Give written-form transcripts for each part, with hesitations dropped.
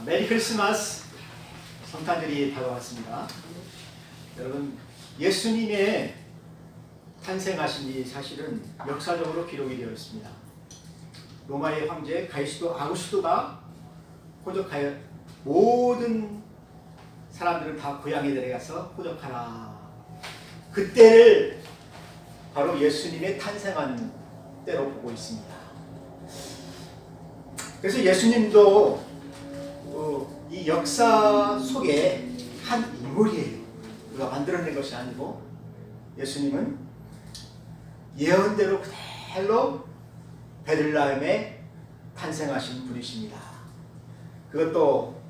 메리 크리스마스. 성탄절이 다가왔습니다. 여러분, 예수님의 탄생하신 이 사실은 역사적으로 기록이 되어 있습니다. 로마의 황제 가이수도 아구스토가 호적하여 모든 사람들은 다 고향에 내려가서 호적하라. 그때를 바로 예수님의 탄생한 때로 보고 있습니다. 그래서 예수님도 이 역사 속에 한 인물이에요. 우리가 만들어낸 것이 아니고 예수님은 예언대로 그대로 베들레헴에 탄생하신 분이십니다. 그것도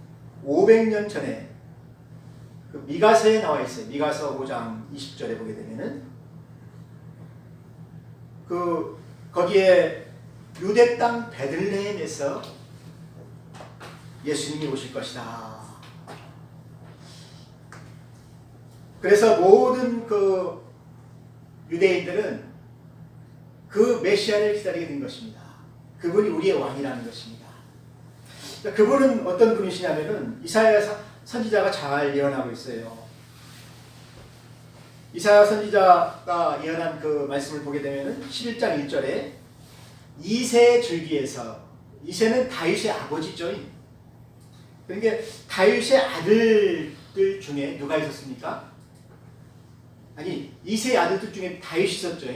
500년 전에 그 미가서에 나와 있어요. 미가서 5장 20절에 보게 되면은 거기에 유대 땅 베들레헴에서 예수님이 오실 것이다. 그래서 모든 그 유대인들은 그 메시아를 기다리게 된 것입니다. 그분이 우리의 왕이라는 것입니다. 그분은 어떤 분이시냐면은 이사야 선지자가 잘 예언하고 있어요. 이사야 선지자가 예언한 그 말씀을 보게 되면은 11장 1절에 이새 줄기에서, 이새는 다윗의 아버지죠. 그러니까 다윗의 아들들 중에 누가 있었습니까? 아니, 이새의 아들들 중에 다윗이 있었죠.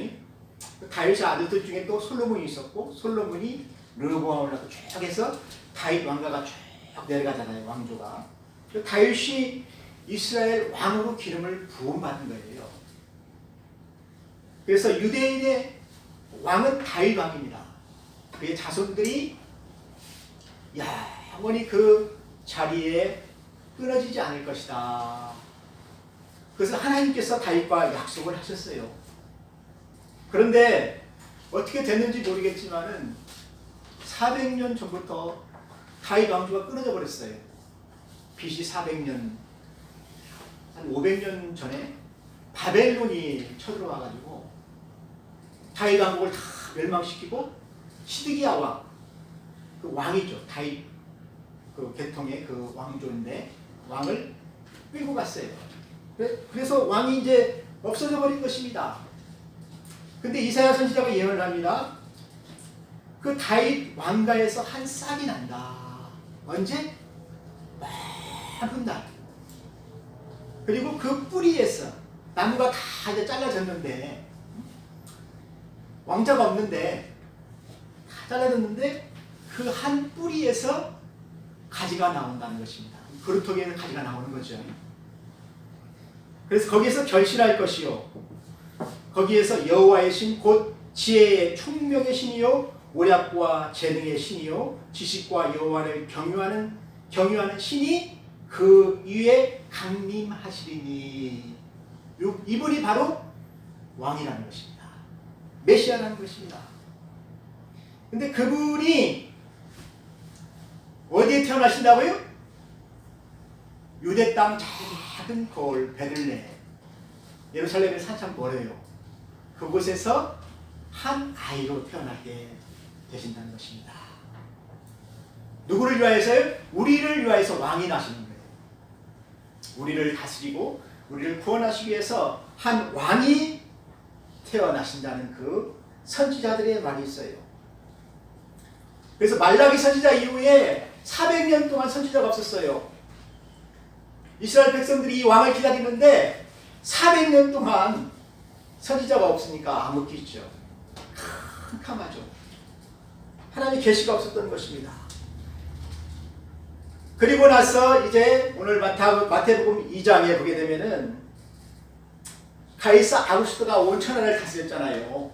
다윗의 아들들 중에 또 솔로몬이 있었고, 솔로몬이 르호보암을 낳고 쭉 해서 다윗 왕가가 쭉 내려가잖아요. 왕조가. 다윗이 이스라엘 왕으로 기름을 부음받은 거예요. 그래서 유대인의 왕은 다윗 왕입니다. 그의 자손들이 영원히 그 자리에 끊어지지 않을 것이다. 그래서 하나님께서 다윗과 약속을 하셨어요. 그런데 어떻게 됐는지 모르겠지만은 400년 전부터 다윗 왕조가 끊어져 버렸어요. BC 400년, 한 500년 전에 바벨론이 쳐들어와가지고 다윗 왕국을 다 멸망시키고 시드기야 왕, 그 왕이죠. 다윗 그 계통의 그 왕조인데 왕을 끌고 갔어요. 그래서 왕이 이제 없어져 버린 것입니다. 근데 이사야 선지자가 예언을 합니다. 그 다윗 왕가에서 한 싹이 난다. 언제? 먼 날. 그리고 그 뿌리에서, 나무가 다 이제 잘라졌는데, 왕자가 없는데 다 잘라졌는데 그 한 뿌리에서 가지가 나온다는 것입니다. 그루터기에서 가지가 나오는 거죠. 그래서 거기에서 결실할 것이요, 거기에서 여호와의 신 곧 지혜의 총명의 신이요 오략과 재능의 신이요 지식과 여호와를 경유하는 신이 그 위에 강림하시리니. 이분이 바로 왕이라는 것입니다. 메시아라는 것입니다. 근데 그분이 어디에 태어나신다고요? 유대 땅 작은 거울 베들레헴, 예루살렘에서 한참 멀어요. 그곳에서 한 아이로 태어나게 되신다는 것입니다. 누구를 위하여서요? 우리를 위하여서 왕이 나시는 거예요. 우리를 다스리고 우리를 구원하시기 위해서 한 왕이 태어나신다는 그 선지자들의 말이 있어요. 그래서 말라기 선지자 이후에 400년 동안 선지자가 없었어요. 이스라엘 백성들이 이 왕을 기다리는데 400년 동안 선지자가 없으니까 암흑기죠. 캄캄하죠. 하나님의 계시가 없었던 것입니다. 그리고 나서 이제 오늘 마태복음 2장에 보게 되면은 가이사 아구스토가 5,000년을 다스렸잖아요.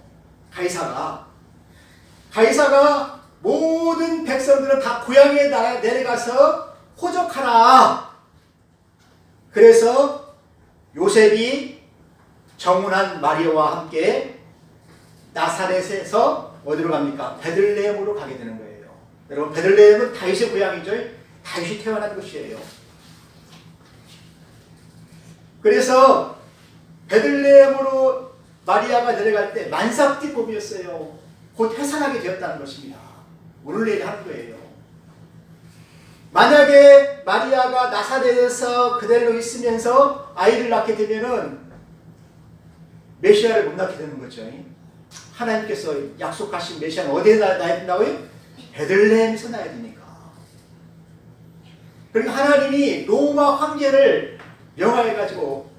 가이사가 모든 백성들은 다 고향에 내려가서 호적하라. 그래서 요셉이 정운한 마리아와 함께 나사렛에서 어디로 갑니까? 베들레헴으로 가게 되는 거예요. 여러분, 베들레헴은 다윗의 고향이죠. 다윗이 태어난 곳이에요. 그래서 베들레헴으로 마리아가 내려갈 때 만삭띠 봄이었어요. 곧 해산하게 되었다는 것입니다. 오늘 내일 하는 거예요. 만약에 마리아가 나사렛에서 그대로 있으면서 아이를 낳게 되면은 메시아를 못 낳게 되는 거죠. 하나님께서 약속하신 메시아는 어디에 낳아야 된다고요? 베들레헴에서 낳아야 되니까. 그러니까 하나님이 로마 황제를 명하여가지고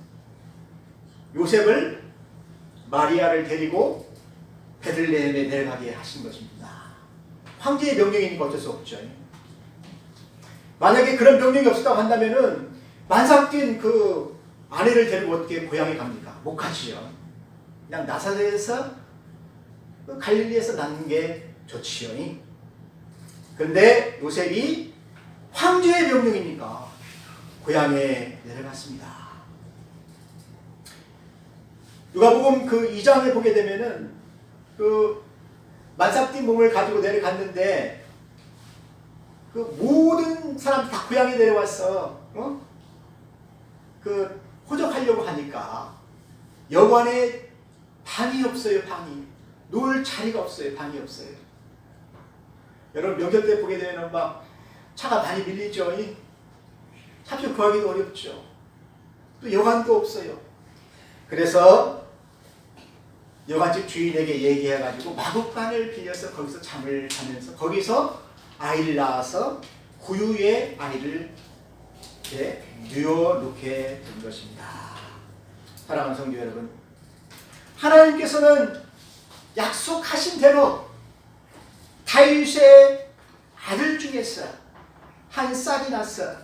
요셉을 마리아를 데리고 베들레헴에 내려가게 하신 것입니다. 황제의 명령이니까 어쩔 수 없죠. 만약에 그런 명령이 없었다고 한다면은 만삭된 그 아내를 데리고 어떻게 고향에 갑니까? 못 가지요. 그냥 나사렛에서 갈릴리에서 낳는 게 좋지요. 그런데 요셉이 황제의 명령이니까 고향에 내려갔습니다. 누가복음 그 2장에 보게 되면은 그 만삭된 몸을 가지고 내려갔는데 그 모든 사람들 다 고향에 내려와서 그 호적하려고 하니까 여관에 방이 없어요. 방이 놓을 자리가 없어요. 방이 없어요. 여러분 명절 때 보게 되면 막 차가 많이 밀리죠. 차표 구하기도 어렵죠. 또 여관도 없어요. 그래서 여관집 주인에게 얘기해가지고 마구간을 빌려서 거기서 잠을 자면서 거기서 아이를 낳아서 구유의 아이를 누워놓게 된 것입니다. 사랑하는 성도 여러분, 하나님께서는 약속하신 대로 다윗의 아들 중에서 한 쌀이 나서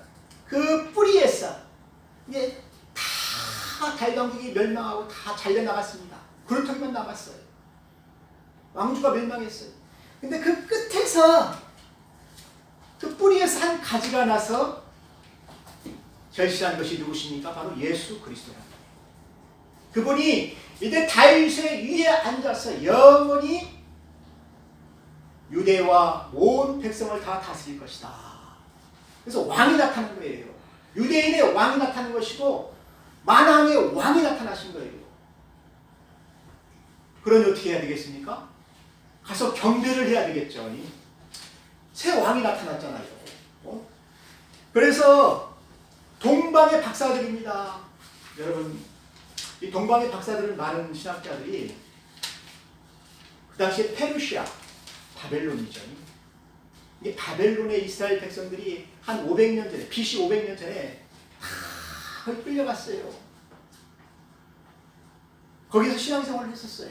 그 뿌리에서 이게 다 달방국이 멸망하고 다 잘려나갔습니다. 구루텅이만 남았어요. 왕주가 멸망했어요. 근데 그 끝에서 그 뿌리에서 한 가지가 나서 결실한 것이 누구십니까? 바로 예수 그리스도랍니다. 그분이 이제 다윗의 위에 앉아서 영원히 유대와 온 백성을 다 다스릴 것이다. 그래서 왕이 나타난 거예요. 유대인의 왕이 나타난 것이고 만왕의 왕이 나타나신 거예요. 그러니 어떻게 해야 되겠습니까? 가서 경배를 해야 되겠죠. 새 왕이 나타났잖아요. 그래서 동방의 박사들입니다. 여러분, 이 동방의 박사들은 많은 신학자들이 그 당시에 페르시아, 바벨론이죠. 이게 바벨론의 이스라엘 백성들이 한 500년 전에, BC 500년 전에 다 끌려갔어요. 거기서 신앙생활을 했었어요.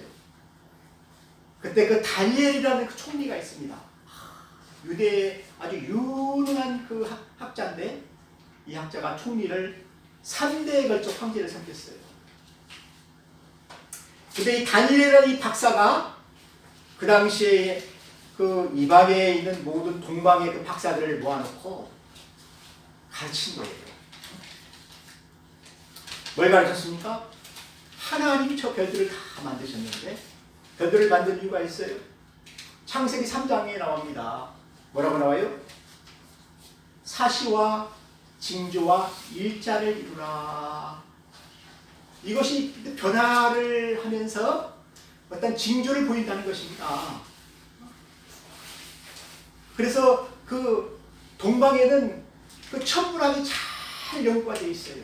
그때 그 다니엘이라는 그 총리가 있습니다. 유대의 아주 유능한 그 학자인데 이 학자가 총리를 3대에 걸쳐 황제를 삼겠어요. 근데 이 다니엘이라는 이 박사가 그 당시에 그 이방에 있는 모든 동방의 그 박사들을 모아놓고 가르친 거예요. 뭘 가르쳤습니까? 하나님이 저 별들을 다 만드셨는데 별들을 만든 이유가 있어요. 창세기 3장에 나옵니다. 뭐라고 나와요? 사시와 징조와 일자를 이루라. 이것이 변화를 하면서 어떤 징조를 보인다는 것입니다. 그래서 그 동방에는 그 천문학이 잘 연구가 되어 있어요.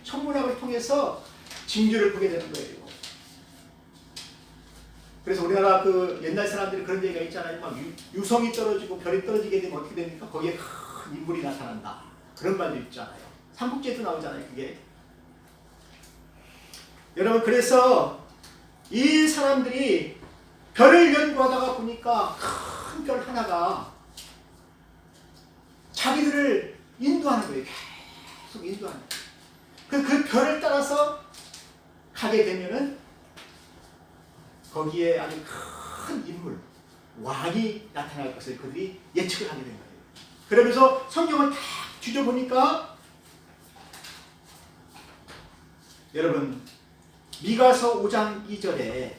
천문학을 통해서 징조를 보게 되는 거예요. 그래서 우리나라 그 옛날 사람들이 그런 얘기가 있잖아요. 막 유성이 떨어지고 별이 떨어지게 되면 어떻게 됩니까? 거기에 큰 인물이 나타난다. 그런 말도 있잖아요. 삼국지에도 나오잖아요. 그게. 여러분, 그래서 이 사람들이 별을 연구하다가 보니까 큰 별 하나가 자기들을 인도하는 거예요. 계속 인도하는 거예요. 그 별을 따라서 가게 되면은 거기에 아주 큰 인물, 왕이 나타날 것을 그들이 예측을 하게 된 거예요. 그러면서 성경을 딱 뒤져보니까 여러분, 미가서 5장 2절에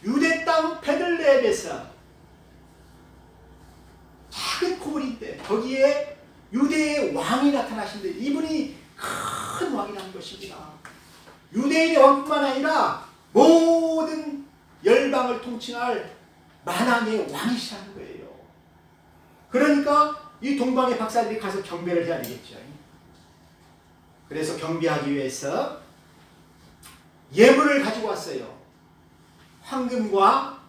유대 땅 베들레헴에서 작은 코물인데 거기에 유대의 왕이 나타나신데 이분이 큰 왕이라는 것입니다. 유대인의 왕뿐만 아니라 모든 열방을 통칭할 만왕의 왕이시라는 거예요. 그러니까 이 동방의 박사들이 가서 경배를 해야 되겠죠. 그래서 경배하기 위해서 예물을 가지고 왔어요. 황금과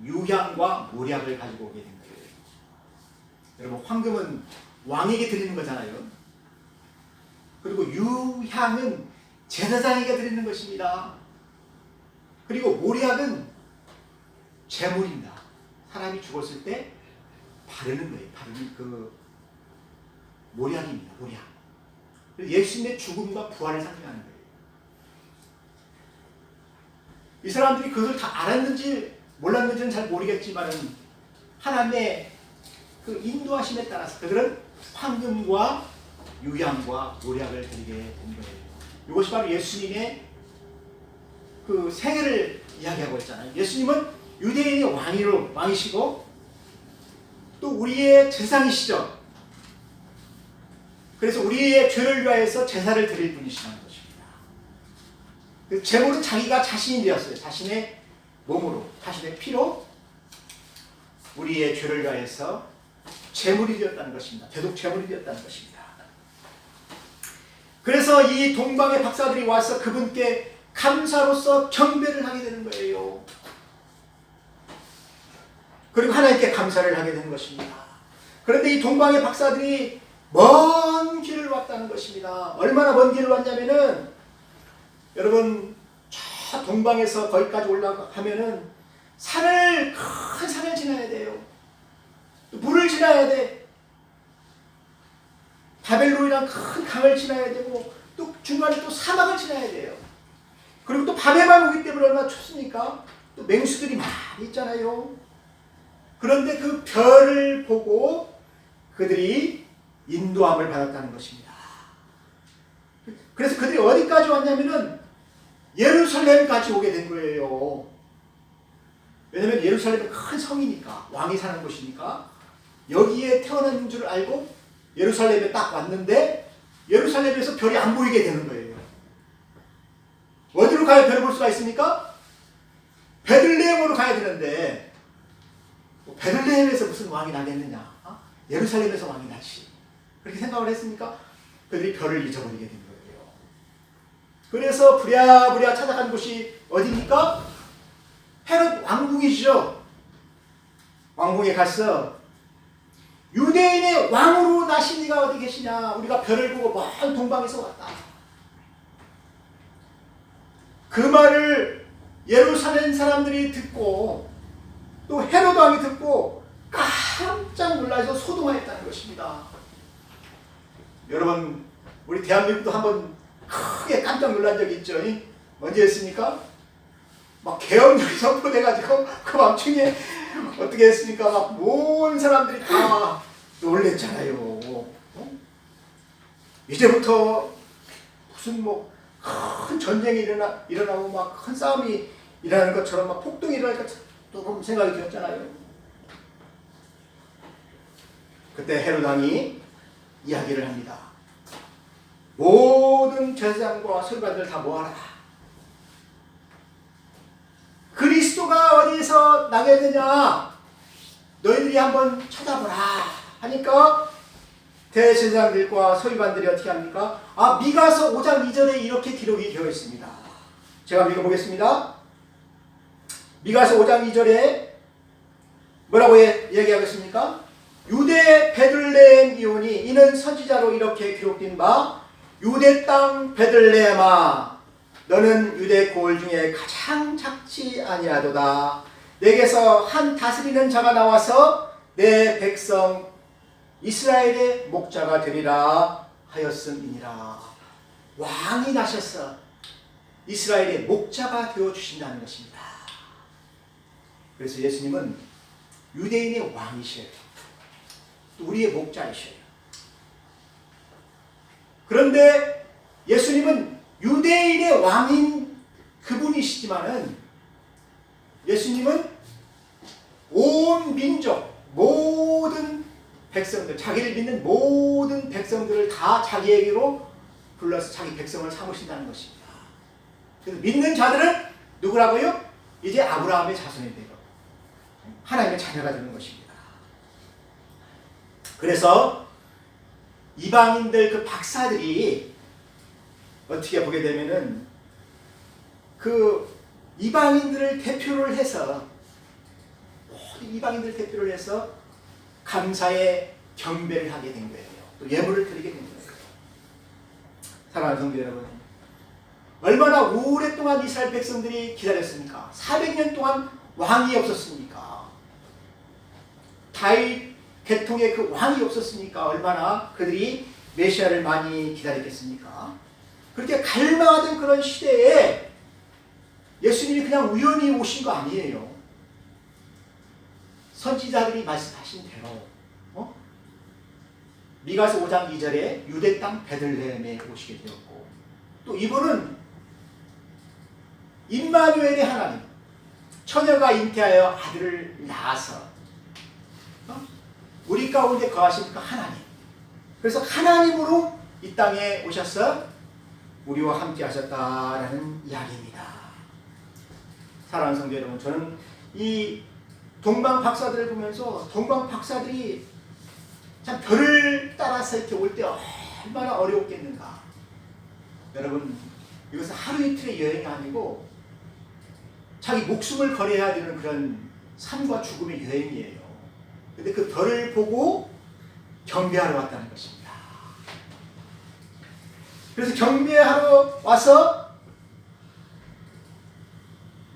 유향과 모략을 가지고 오게 된 거예요. 여러분, 황금은 왕에게 드리는 거잖아요. 그리고 유향은 제사장에게 드리는 것입니다. 그리고 모략은 제물입니다. 사람이 죽었을 때 바르는 거예요. 바르는 그 모략입니다. 모략. 예수님의 죽음과 부활을 상징하는 거예요. 이 사람들이 그것을 다 알았는지 몰랐는지는 잘 모르겠지만 하나님의 그 인도하심에 따라서 그들은 황금과 유향과 모략을 드리게 된 거예요. 이것이 바로 예수님의 그 생애를 이야기하고 있잖아요. 예수님은 유대인의 왕이시고 또 우리의 제사장이시죠. 그래서 우리의 죄를 위하여서 제사를 드릴 분이시라는 것입니다. 그 제물은 자기가 자신이 되었어요. 자신의 몸으로, 자신의 피로 우리의 죄를 위하여서 제물이 되었다는 것입니다. 대속 제물이 되었다는 것입니다. 그래서 이 동방의 박사들이 와서 그분께 감사로서 경배를 하게 되는 거예요. 그리고 하나님께 감사를 하게 되는 것입니다. 그런데 이 동방의 박사들이 먼 길을 왔다는 것입니다. 얼마나 먼 길을 왔냐면은 여러분, 저 동방에서 거기까지 올라가면은 큰 산을 지나야 돼요. 물을 지나야 돼. 바벨론이란 큰 강을 지나야 되고 또 중간에 또 사막을 지나야 돼요. 그리고 또 밤에만 오기 때문에 얼마나 춥습니까? 또 맹수들이 많이 있잖아요. 그런데 그 별을 보고 그들이 인도함을 받았다는 것입니다. 그래서 그들이 어디까지 왔냐면은 예루살렘까지 오게 된 거예요. 왜냐면 예루살렘은 큰 성이니까, 왕이 사는 곳이니까 여기에 태어난 줄 알고 예루살렘에 딱 왔는데 예루살렘에서 별이 안 보이게 되는 거예요. 어디로 가야 별을 볼 수가 있습니까? 베들레헴으로 가야 되는데 베들레헴에서 무슨 왕이 나겠느냐? 예루살렘에서 왕이 나지. 그렇게 생각을 했습니까? 그들이 별을 잊어버리게 된 거예요. 그래서 부랴부랴 찾아간 곳이 어디입니까? 헤롯 왕궁이시죠. 왕궁에 가서 유대인의 왕으로 나신 이가 어디 계시냐? 우리가 별을 보고 먼 동방에서 왔다. 그 말을 예루살렘 사람들이 듣고 또 헤롯 왕이 듣고 깜짝 놀라서 소동하였다는 것입니다. 여러분, 우리 대한민국도 한번 크게 깜짝 놀란 적이 있죠. 언제였습니까? 막 계엄령이 선포돼가지고 그 밤중에 어떻게 했습니까? 막 온 사람들이 다 놀랬잖아요. 이제부터 무슨 뭐 큰 전쟁이 일어나고 막 큰 싸움이 일어나는 것처럼 막 폭동이 일어날 것처럼 생각이 들었잖아요. 그때 헤롯 왕이 이야기를 합니다. 모든 제사장과 서기관들 다 모아라. 그리스도가 어디에서 나겠느냐? 너희들이 한번 찾아보라 하니까 대제사장들과 서기관들이 어떻게 합니까? 미가서 5장 2절에 이렇게 기록이 되어 있습니다. 제가 읽어보겠습니다. 미가서 5장 2절에 뭐라고 이야기하고 있습니까? 유대 베들레헴 이오니 이는 선지자로 이렇게 기록된 바 유대 땅 베들레헴아 너는 유대 고을 중에 가장 작지 아니하도다. 내게서 한 다스리는 자가 나와서 내 백성 이스라엘의 목자가 되리라 하였음이니라. 왕이 나셔서 이스라엘의 목자가 되어주신다는 것입니다. 그래서 예수님은 유대인의 왕이셔요. 또 우리의 목자이셔요. 그런데 예수님은 유대인의 왕인 그분이시지만은 예수님은 온 민족, 모든 백성들, 자기를 믿는 모든 백성들을 다 자기에게로 불러서 자기 백성을 삼으신다는 것입니다. 그래서 믿는 자들은 누구라고요? 이제 아브라함의 자손이 되고 하나님의 자녀가 되는 것입니다. 그래서 이방인들 그 박사들이 어떻게 보게 되면은 그 이방인들을 대표를 해서 모든 이방인들 대표를 해서 감사의 경배를 하게 된 거예요. 또 예물을 드리게 된 거예요. 사랑하는 성도 여러분, 얼마나 오랫동안 이스라엘 백성들이 기다렸습니까? 400년 동안 왕이 없었습니까? 다윗 계통의 그 왕이 없었으니까 얼마나 그들이 메시아를 많이 기다렸겠습니까? 그렇게 갈망하던 그런 시대에 예수님이 그냥 우연히 오신 거 아니에요. 선지자들이 말씀하신 대로 미가서 5장 2절에 유대 땅 베들레헴에 오시게 되었고, 또 이분은 임마누엘의 하나님, 처녀가 잉태하여 아들을 낳아서 우리 가운데 거하신 그 하나님, 그래서 하나님으로 이 땅에 오셔서 우리와 함께 하셨다라는 이야기입니다. 사랑하는 성도 여러분, 저는 이 동방 박사들을 보면서 동방 박사들이 참 별을 따라서 이렇게 올 때 얼마나 어려웠겠는가. 여러분, 이것은 하루 이틀의 여행이 아니고 자기 목숨을 걸어야 되는 그런 삶과 죽음의 여행이에요. 근데 그 별을 보고 경배하러 왔다는 것입니다. 그래서 경배하러 와서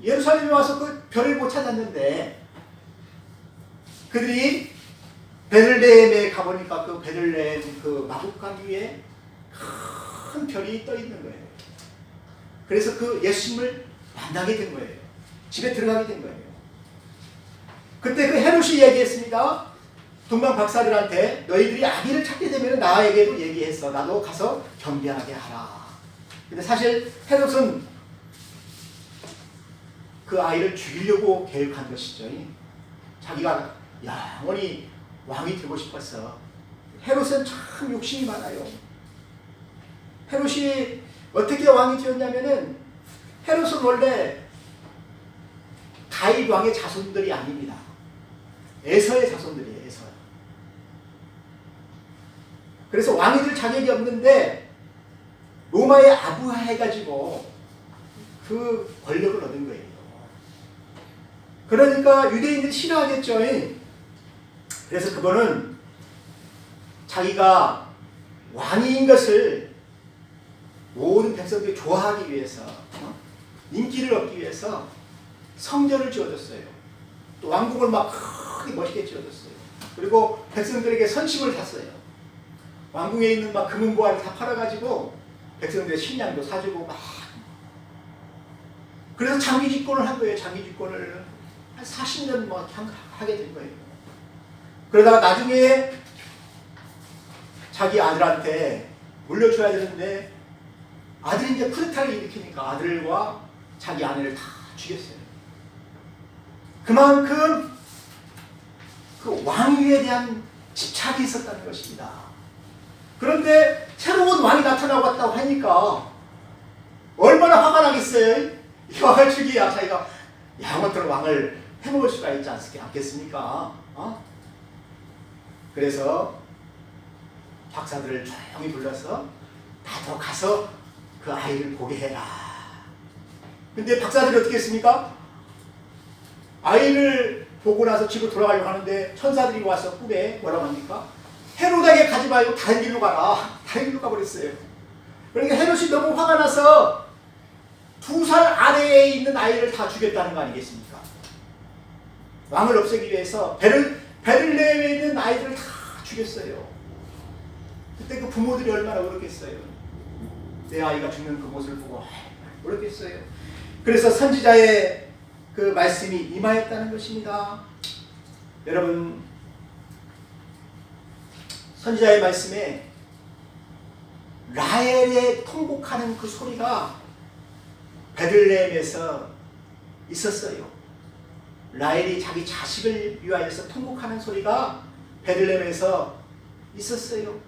예루살렘에 와서 그 별을 못 찾았는데, 그들이 베들레헴에 가보니까 그 베들레헴 그 마구간 위에 큰 별이 떠 있는 거예요. 그래서 그 예수님을 만나게 된 거예요. 집에 들어가게 된 거예요. 그때 그 헤롯이 얘기했습니다. 동방 박사들한테 너희들이 아기를 찾게 되면 나에게도 얘기했어. 나도 가서 경배하게 하라. 근데 사실 헤롯은 그 아이를 죽이려고 계획한 것이죠. 자기가 영원히 왕이 되고 싶었어. 헤롯은 참 욕심이 많아요. 헤롯이 어떻게 왕이 되었냐면은, 헤롯은 원래 다윗 왕의 자손들이 아닙니다. 에서의 자손들이에요. 에서. 그래서 왕이 될 자격이 없는데 로마에 아부해가지고 그 권력을 얻은 거예요. 그러니까 유대인들이 싫어하겠죠. 그래서 그거는 자기가 왕인 것을 모든 백성들이 좋아하기 위해서, 인기를 얻기 위해서 성전을 지어줬어요. 또 왕궁을 막 크게 멋있게 지어줬어요. 그리고 백성들에게 선심을 샀어요. 왕궁에 있는 막 금은보화를 다 팔아가지고 백성들의 식량도 사주고 막. 그래서 장기 집권을 한 거예요. 장기 집권을 한 40년 뭐 하게 된 거예요. 그러다가 나중에 자기 아들한테 물려줘야 되는데, 아들이 이제 쿠데타를 일으키니까 아들과 자기 아내를 다 죽였어요. 그만큼 그 왕위에 대한 집착이 있었다는 것입니다. 그런데 새로운 왕이 나타나고 왔다고 하니까 얼마나 화가 나겠어요? 이 왕을 죽이야 자기가 영원토록 왕을 해먹을 수가 있지 않겠습니까? 그래서 박사들을 조용히 불러서 나도 가서 그 아이를 보게 해라. 근데 박사들이 어떻게 했습니까? 아이를 보고 나서 집으로 돌아가려고 하는데 천사들이 와서 꿈에 뭐라고 합니까? 헤롯에게 가지 말고 다른 길로 가라. 다른 길로 가버렸어요. 그러니까 헤롯이 너무 화가 나서 2살 아래에 있는 아이를 다 죽였다는 거 아니겠습니까? 왕을 없애기 위해서 베들레헴에 있는 아이들을 다 죽였어요. 그때 그 부모들이 얼마나 울었겠어요. 내 아이가 죽는 그 모습을 보고 울었겠어요. 그래서 선지자의 그 말씀이 임하였다는 것입니다. 여러분, 선지자의 말씀에 라헬의 통곡하는 그 소리가 베들레헴에서 있었어요. 라헬이 자기 자식을 위하여서 통곡하는 소리가 베들레헴에서 있었어요.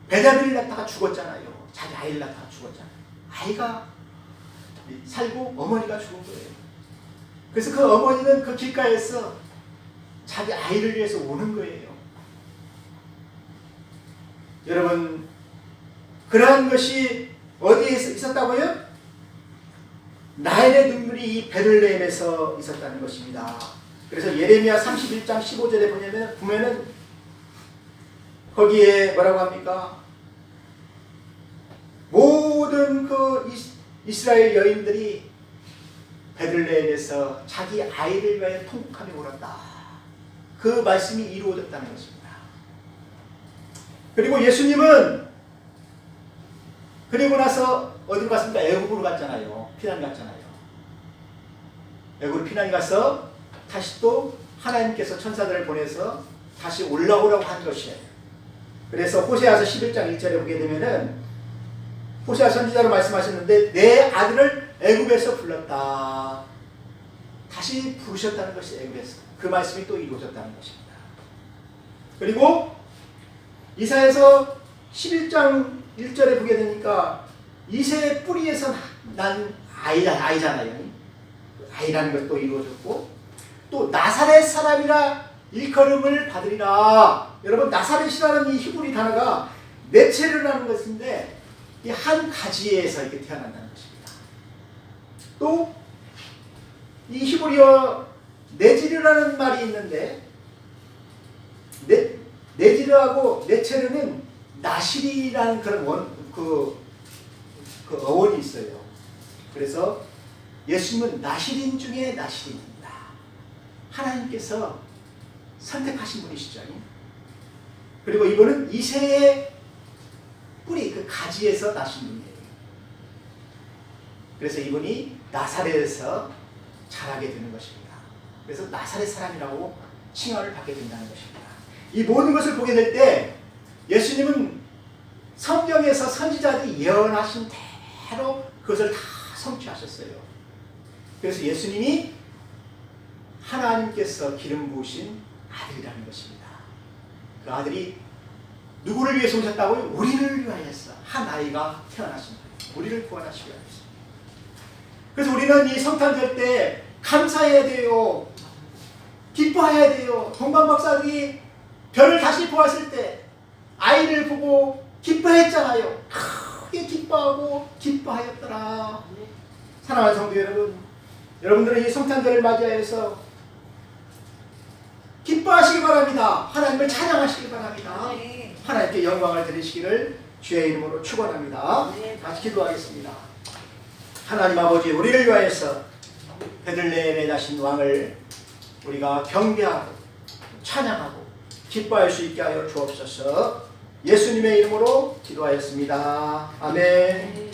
베냐민을 낳다가 죽었잖아요. 자기 아이를 낳다가 죽었잖아요. 아이가 살고 어머니가 죽은 거예요. 그래서 그 어머니는 그 길가에서 자기 아이를 위해서 오는 거예요. 여러분, 그러한 것이 어디에 있었다고요? 나일의 눈물이 이 베들레헴에서 있었다는 것입니다. 그래서 예레미야 31장 15절에 보면은 거기에 뭐라고 합니까? 모든 그 이스라엘 여인들이 베들레헴에서 자기 아이를 위하여 통곡하며 울었다. 그 말씀이 이루어졌다는 것입니다. 그리고 예수님은 그리고 나서 어디로 갔습니까? 애굽으로 갔잖아요. 피난 갔잖아요. 애굽으로 피난 가서 다시 또 하나님께서 천사들을 보내서 다시 올라오라고 한 것이에요. 그래서 호세아서 11장 1절에 보게 되면은 호세아 선지자로 말씀하셨는데 내 아들을 애굽에서 불렀다. 다시 부르셨다는 것이 애굽에서. 그 말씀이 또 이루어졌다는 것입니다. 그리고 이사야서 11장 1절에 보게 되니까 이새의 뿌리에서 난 아이잖아요. 아이라는 것도 이루어졌고 또 나사렛 사람이라 일컬음을 받으리라. 여러분, 나사렛이라는 이 히브리 단어가 네체르라는 것인데 이 한 가지에서 이렇게 태어난다는 것입니다. 또 이 히브리어 네지르라는 말이 있는데 네지르하고 네체르는 나실이라는 그런 그 어원이 있어요. 그래서 예수님은 나실인 중에 나실인입니다. 하나님께서 선택하신 분이시죠. 그리고 이분은 이새의 뿌리, 그 가지에서 나신 분이에요. 그래서 이분이 나사렛에서 자라게 되는 것입니다. 그래서 나사렛 사람이라고 칭함을 받게 된다는 것입니다. 이 모든 것을 보게 될 때 예수님은 성경에서 선지자들이 예언하신 대로 그것을 다 성취하셨어요. 그래서 예수님이 하나님께서 기름 부으신 아들이라는 것입니다. 그 아들이 누구를 위해서 오셨다고요? 우리를 위하여서 한 아이가 태어나신 거예요. 우리를 구원하시기 위해서. 그래서 우리는 이 성탄절 때 감사해야 돼요. 기뻐해야 돼요. 동방 박사들이 별을 다시 보았을 때 아이를 보고 기뻐했잖아요. 크게 기뻐하고 기뻐하였더라. 사랑하는 성도 여러분, 여러분들은 이 성탄절을 맞이하여서 기뻐하시기 바랍니다. 하나님을 찬양하시기 바랍니다. 하나님께 영광을 드리시기를 주의 이름으로 축원합니다. 같이 기도하겠습니다. 하나님 아버지, 우리를 위하여서 베들레헴에 나신 왕을 우리가 경배하고 찬양하고 기뻐할 수 있게 하여 주옵소서. 예수님의 이름으로 기도하였습니다. 아멘.